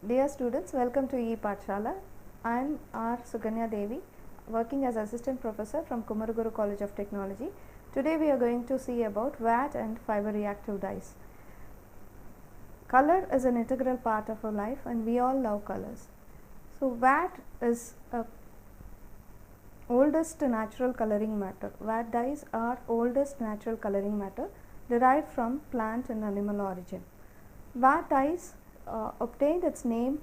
Dear students, welcome to E-Pathshala. I am R. Suganya Devi, working as Assistant Professor from Kumaraguru College of Technology. Today we are going to see about VAT and fiber reactive dyes. Color is an integral part of our life and we all love colors. So VAT is a oldest natural coloring matter. VAT dyes are oldest natural coloring matter derived from plant and animal origin. VAT dyes obtained its name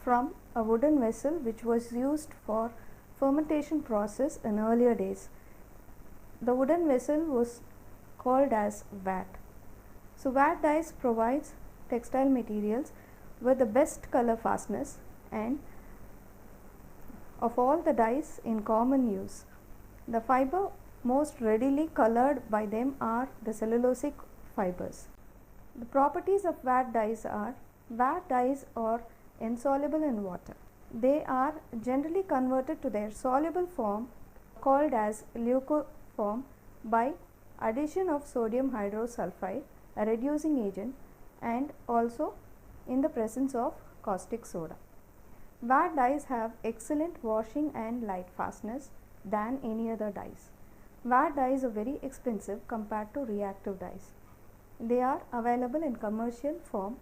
from a wooden vessel which was used for fermentation process in earlier days. The wooden vessel was called as vat. So vat dyes provides textile materials with the best color fastness and of all the dyes in common use. The fiber most readily colored by them are the cellulosic fibers. The properties of vat dyes are: vat dyes are insoluble in water. They are generally converted to their soluble form called as leucoform by addition of sodium hydrosulfide, a reducing agent, and also in the presence of caustic soda. VAT dyes have excellent washing and light fastness than any other dyes. VAT dyes are very expensive compared to reactive dyes. They are available in commercial form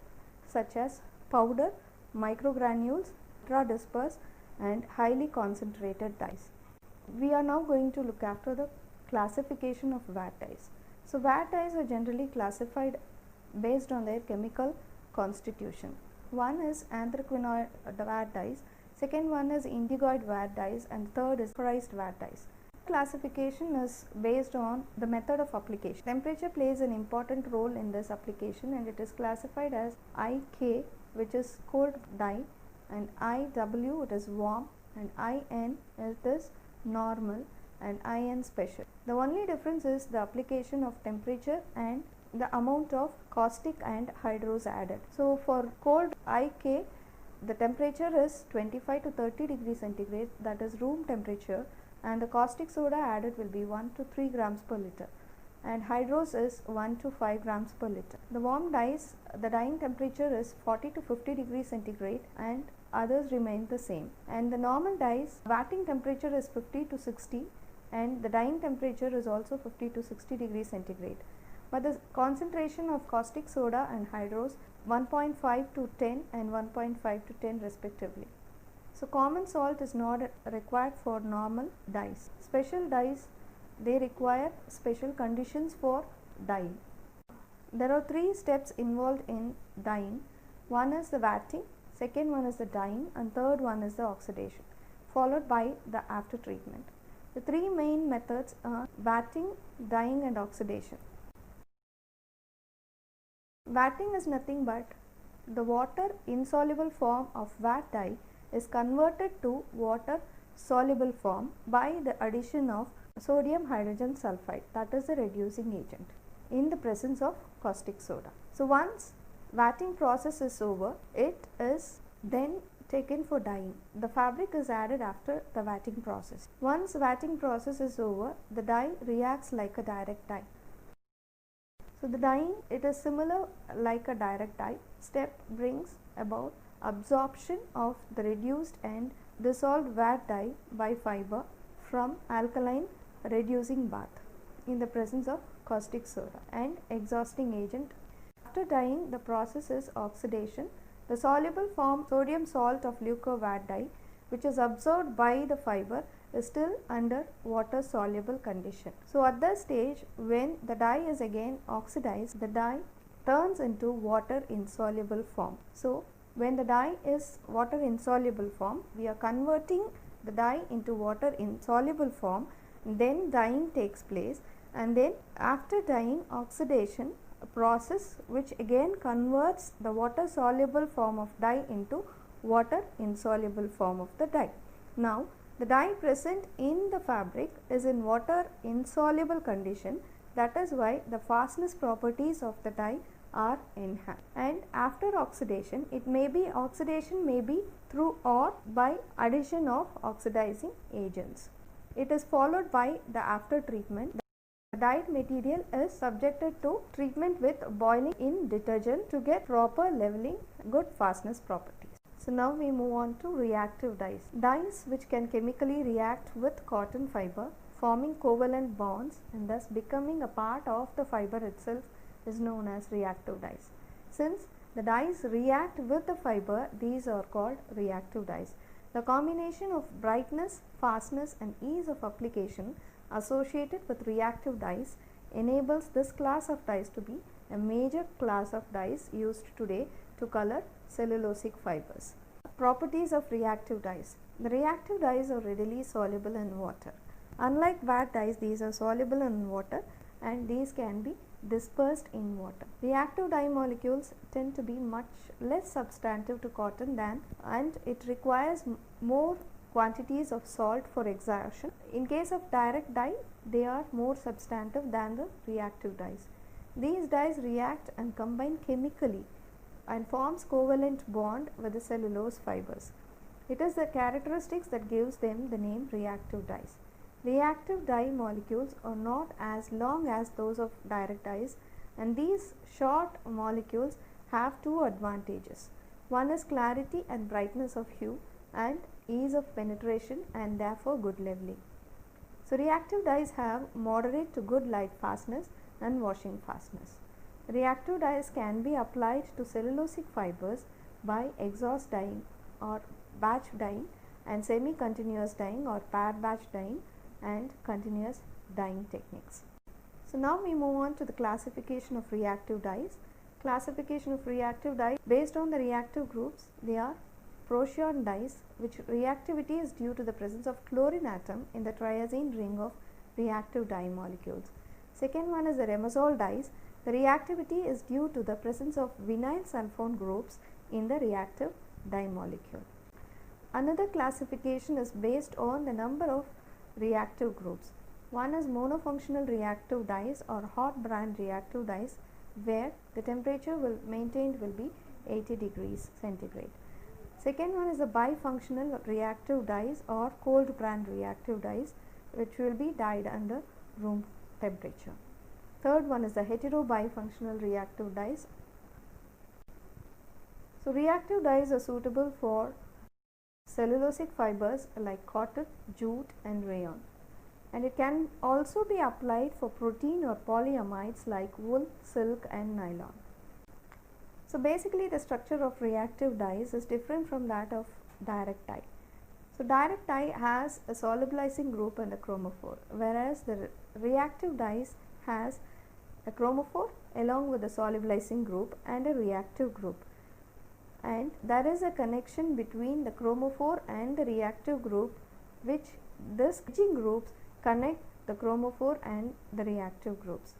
such as powder, microgranules, ultra-dispersed and highly concentrated dyes. We are now going to look after the classification of VAT dyes. So VAT dyes are generally classified based on their chemical constitution. One is anthraquinone VAT dyes, second one is indigoid VAT dyes, and third is vaporized VAT dyes. Classification is based on the method of application. Temperature plays an important role in this application and it is classified as IK, which is cold dye, and IW, it is warm, and IN, it is normal, and IN special. The only difference is the application of temperature and the amount of caustic and hydrous added. So for cold IK, the temperature is 25 to 30 degrees centigrade, that is room temperature, and the caustic soda added will be 1 to 3 grams per liter, and hydrous is 1 to 5 grams per liter. The warm dyes, the dyeing temperature is 40 to 50 degrees centigrade and others remain the same. And the normal dyes, vatting temperature is 50 to 60 and the dyeing temperature is also 50 to 60 degrees centigrade. But the concentration of caustic soda and hydrous 1.5 to 10 and 1.5 to 10 respectively. So common salt is not required for normal dyes. Special dyes, they require special conditions for dyeing. There are three steps involved in dyeing. One is the vatting, second one is the dyeing, and third one is the oxidation, followed by the after treatment. The three main methods are vatting, dyeing, and oxidation. Vatting is nothing but the water insoluble form of vat dye is converted to water soluble form by the addition of sodium hydrogen sulfide, that is the reducing agent, in the presence of caustic soda. So once vatting process is over, it is then taken for dyeing. The fabric is added after the vatting process. Once vatting process is over, the dye reacts like a direct dye. So the dyeing, it is similar like a direct dye. Step brings about absorption of the reduced and dissolved VAT dye by fiber from alkaline reducing bath in the presence of caustic soda and exhausting agent. After dyeing, the process is oxidation. The soluble form sodium salt of leuco VAT dye, which is absorbed by the fiber, is still under water soluble condition. So at this stage, when the dye is again oxidized, the dye turns into water insoluble form. So when the dye is water insoluble form, we are converting the dye into water insoluble form, then dyeing takes place, and then after dyeing, oxidation process which again converts the water soluble form of dye into water insoluble form of the dye. Now the dye present in the fabric is in water insoluble condition, that is why the fastness properties of the dye are enhanced. And after oxidation, oxidation may be through or by addition of oxidizing agents. It is followed by the after treatment. The dyed material is subjected to treatment with boiling in detergent to get proper leveling, good fastness properties. So now we move on to reactive dyes. Dyes which can chemically react with cotton fiber, forming covalent bonds and thus becoming a part of the fiber itself, is known as reactive dyes. Since the dyes react with the fiber, these are called reactive dyes. The combination of brightness, fastness and ease of application associated with reactive dyes enables this class of dyes to be a major class of dyes used today to color cellulosic fibers. Properties of reactive dyes. The reactive dyes are readily soluble in water. Unlike vat dyes, these are soluble in water and these can be dispersed in water. Reactive dye molecules tend to be much less substantive to cotton than, and it requires more quantities of salt for extraction. In case of direct dye, they are more substantive than the reactive dyes. These dyes react and combine chemically and forms covalent bond with the cellulose fibers. It is the characteristics that gives them the name reactive dyes. Reactive dye molecules are not as long as those of direct dyes, and these short molecules have two advantages. One is clarity and brightness of hue and ease of penetration and therefore good leveling. So reactive dyes have moderate to good light fastness and washing fastness. Reactive dyes can be applied to cellulosic fibers by exhaust dyeing or batch dyeing and semi-continuous dyeing or pair batch dyeing and continuous dyeing techniques. So now we move on to the classification of reactive dyes. Classification of reactive dyes based on the reactive groups, they are Procyon dyes, which reactivity is due to the presence of chlorine atom in the triazine ring of reactive dye molecules. Second one is the Remazole dyes. The reactivity is due to the presence of vinyl sulfone groups in the reactive dye molecule. Another classification is based on the number of reactive groups. One is monofunctional reactive dyes or hot brand reactive dyes, where the temperature maintained will be 80 degrees centigrade. Second one is the bifunctional reactive dyes or cold brand reactive dyes, which will be dyed under room temperature. Third one is the hetero-bifunctional reactive dyes. So reactive dyes are suitable for cellulosic fibers like cotton, jute and rayon, and it can also be applied for protein or polyamides like wool, silk and nylon. So basically the structure of reactive dyes is different from that of direct dye. So direct dye has a solubilizing group and a chromophore, whereas the reactive dyes has a chromophore along with a solubilizing group and a reactive group, and there is a connection between the chromophore and the reactive group, which these groups connect the chromophore and the reactive groups.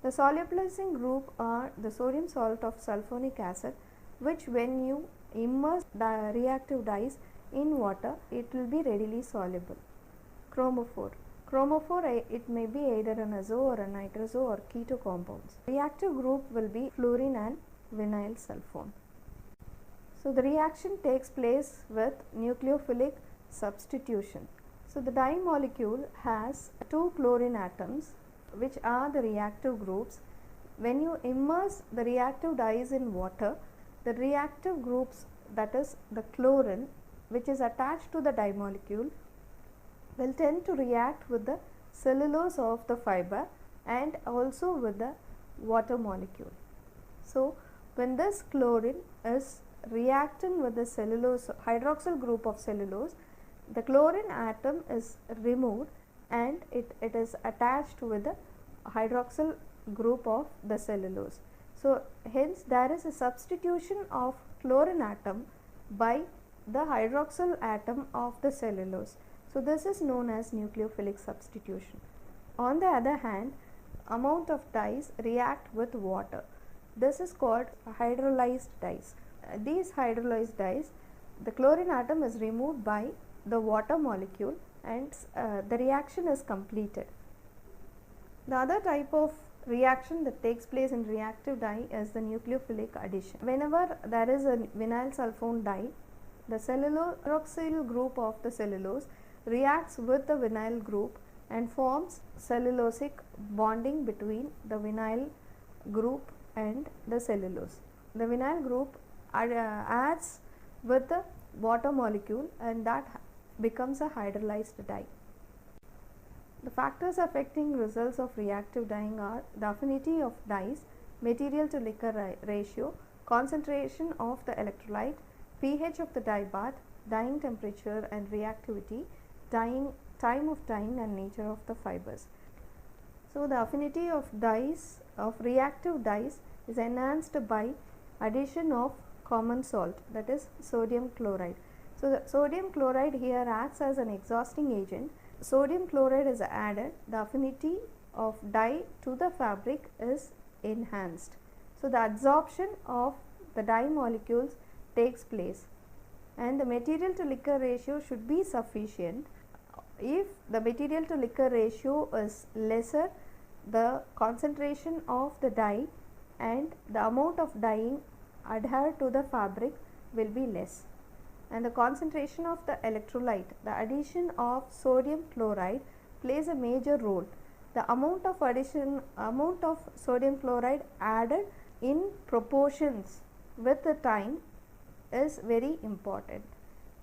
The solubilizing group are the sodium salt of sulfonic acid, which when you immerse the reactive dyes in water, it will be readily soluble. Chromophore. Chromophore, it may be either an azo or a nitroso or keto compounds. Reactive group will be fluorine and vinyl sulfone. So the reaction takes place with nucleophilic substitution. So the dye molecule has two chlorine atoms, which are the reactive groups. When you immerse the reactive dyes in water, the reactive groups, that is the chlorine which is attached to the dye molecule, will tend to react with the cellulose of the fiber and also with the water molecule. So when this chlorine is reacting with the cellulose hydroxyl group of cellulose, the chlorine atom is removed and it is attached with the hydroxyl group of the cellulose. So hence there is a substitution of chlorine atom by the hydroxyl atom of the cellulose. So this is known as nucleophilic substitution. On the other hand, amount of dyes react with water. This is called hydrolyzed dyes. These hydrolyzed dyes, the chlorine atom is removed by the water molecule and the reaction is completed. The other type of reaction that takes place in reactive dye is the nucleophilic addition. Whenever there is a vinyl sulfone dye, the cellulose group of the cellulose reacts with the vinyl group and forms cellulosic bonding between the vinyl group and the cellulose. The vinyl group adds with the water molecule, and that becomes a hydrolyzed dye. The factors affecting results of reactive dyeing are the affinity of dyes, material to liquor ratio, concentration of the electrolyte, pH of the dye bath, dyeing temperature and reactivity, dyeing time of dyeing and nature of the fibers. So, the affinity of dyes, of reactive dyes, is enhanced by addition of common salt, that is sodium chloride. So, the sodium chloride here acts as an exhausting agent. Sodium chloride is added, the affinity of dye to the fabric is enhanced. So, the adsorption of the dye molecules takes place, and the material to liquor ratio should be sufficient. If the material to liquor ratio is lesser, the concentration of the dye and the amount of dyeing adhered to the fabric will be less, and the concentration of the electrolyte, the addition of sodium chloride plays a major role. The amount of sodium chloride added in proportions with the time is very important,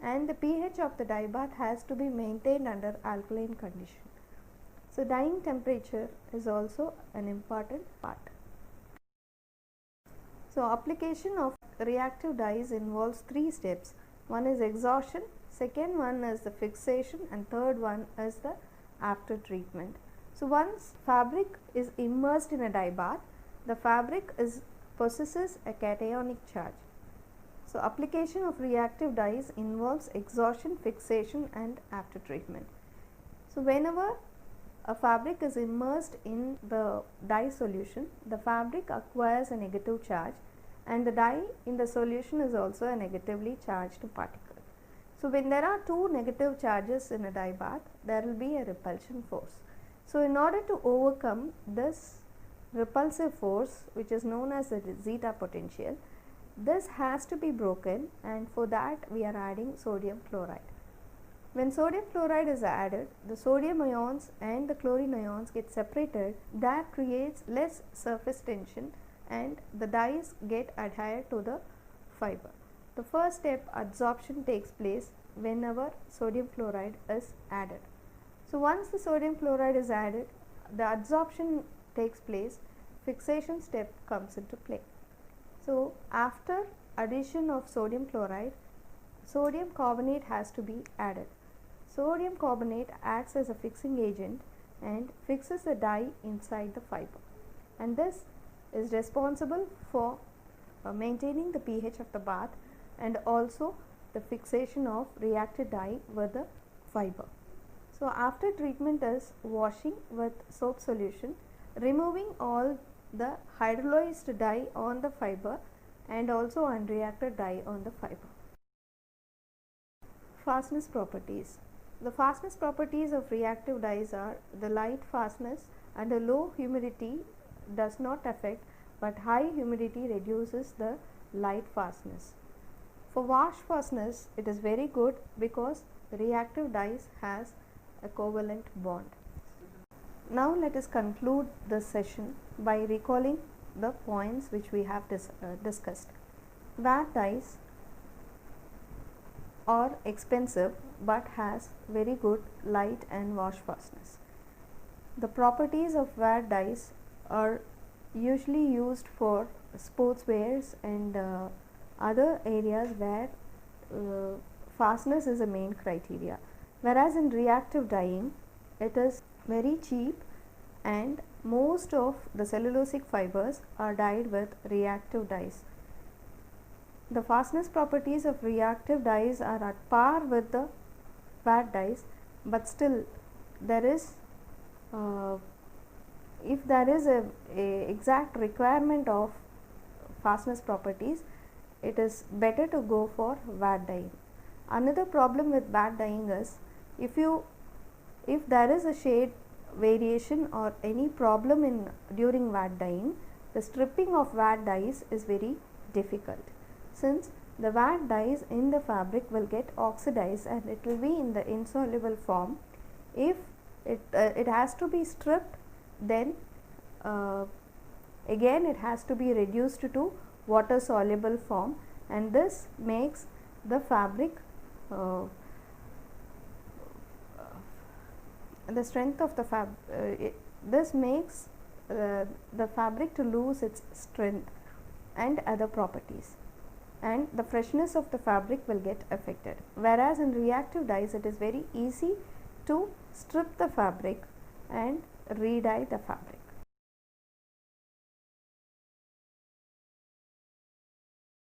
and the pH of the dye bath has to be maintained under alkaline condition. So, dyeing temperature is also an important part. So, application of reactive dyes involves 3 steps. One is exhaustion, second one is the fixation, and third one is the after treatment. So, once fabric is immersed in a dye bath, the fabric possesses a cationic charge. So, application of reactive dyes involves exhaustion, fixation and after treatment. So, whenever a fabric is immersed in the dye solution, the fabric acquires a negative charge, and the dye in the solution is also a negatively charged particle. So, when there are 2 negative charges in a dye bath, there will be a repulsion force. So, in order to overcome this repulsive force, which is known as the zeta potential, this has to be broken, and for that we are adding sodium chloride. When sodium chloride is added, the sodium ions and the chlorine ions get separated. That creates less surface tension and the dyes get adhered to the fiber. The first step, adsorption, takes place whenever sodium chloride is added. So, once the sodium chloride is added, the adsorption takes place, fixation step comes into play. So, after addition of sodium chloride, sodium carbonate has to be added. Sodium carbonate acts as a fixing agent and fixes the dye inside the fiber, and this is responsible for maintaining the pH of the bath and also the fixation of reacted dye with the fiber. So, after treatment is washing with soap solution, removing all the hydrolyzed dye on the fiber and also unreacted dye on the fiber. Fastness properties. The fastness properties of reactive dyes are the light fastness and the low humidity does not affect, but high humidity reduces the light fastness. For wash fastness, it is very good because the reactive dyes has a covalent bond. Now let us conclude this session by recalling the points which we have discussed. Ware dyes are expensive but has very good light and wash fastness. The properties of ware dyes are usually used for sportswears and other areas where fastness is a main criteria, whereas in reactive dyeing it is very cheap and most of the cellulosic fibers are dyed with reactive dyes. The fastness properties of reactive dyes are at par with the ware dyes, but still there is if there is a exact requirement of fastness properties, it is better to go for ware dyeing. Another problem with ware dyeing is if there is a shade variation or any problem during ware dyeing, the stripping of ware dyes is very difficult, since the ware dyes in the fabric will get oxidized and it will be in the insoluble form. If it has to be stripped, then again it has to be reduced to water soluble form, and this makes the fabric, uh, the strength of the this makes the fabric to lose its strength and other properties, and the freshness of the fabric will get affected. Whereas in reactive dyes, it is very easy to strip the fabric and re-dye the fabric.